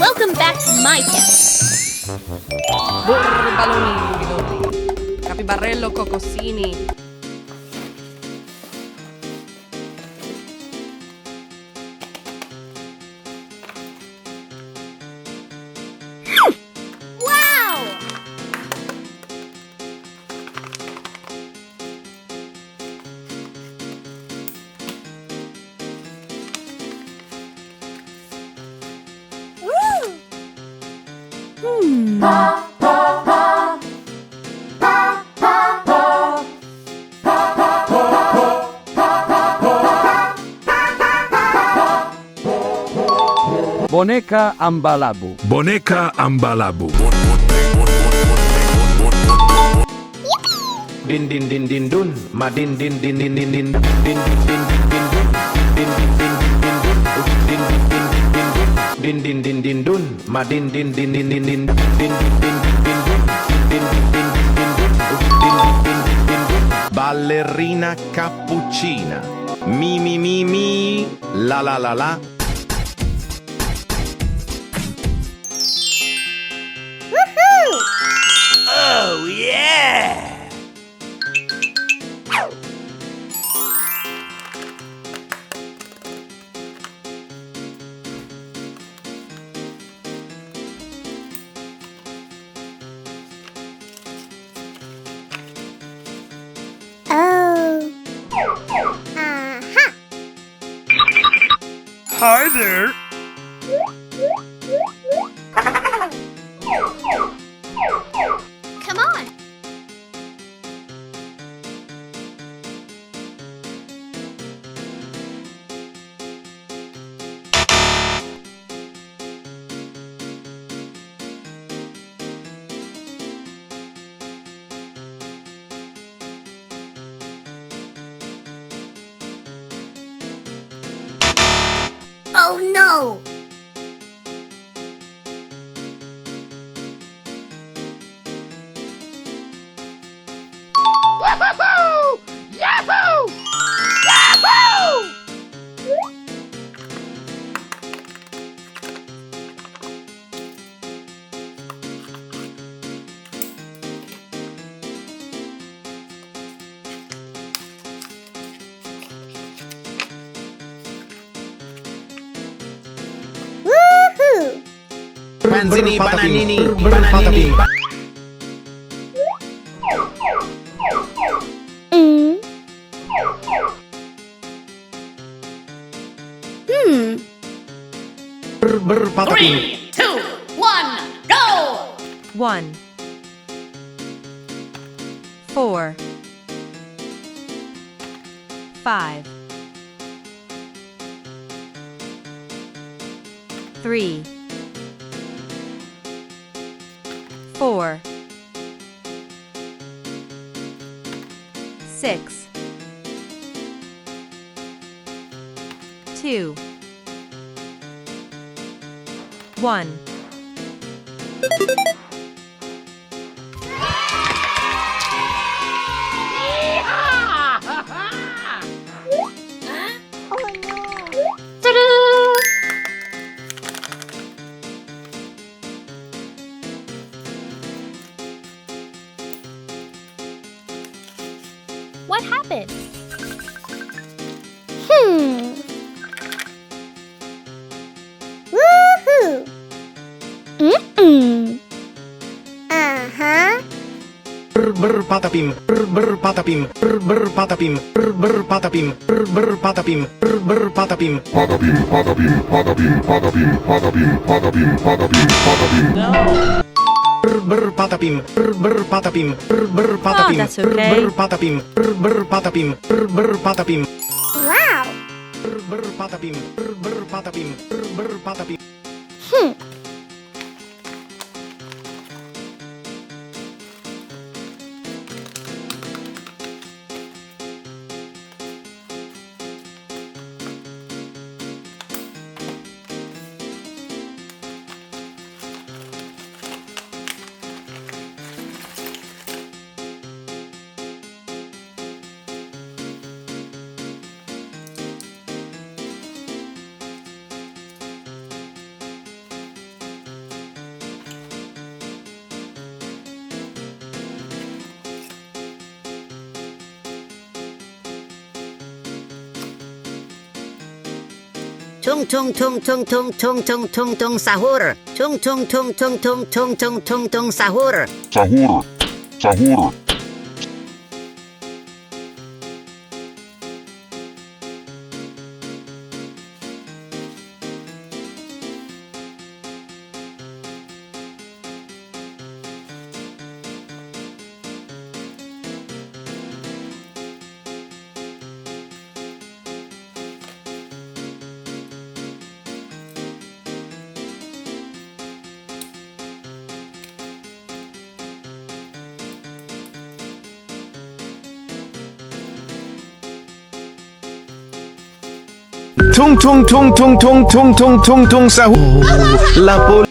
Welcome back to my camp. Burbaloni Luliloli, Capibarello Cocosini. Wow! Boneka Ambalabu. Boneka Ambalabu. Din din din din dun, ma din din din din din din din din din din din din din dun, ma din din din din din din din din ballerina cappuccina, mi mi mi mi, la la la la. Oh yeah! Hi there. Come on. Oh no! Woohoo! Yahoo! Yahoo! Woohoo! Panzini, bananini, bananini. Patapim. 3, 2, 1, go! 1 4 5 3 4 6 2 1 What happened? Woohoo! Uh-huh. Patapim, patapim, patapim, patapim, patapim, patapim. Patapim, patapim, patapim, that's okay. patapim, patapim, patapim. Wow! Patapim, patapim, patapim. tung tung tung tung tung tung tung tung tung sahur. Tung tung tung tung tung tung tung tung tung sahur. Sahur. Sahur. tung tung tung tung tung tung tung tung tung sahur. La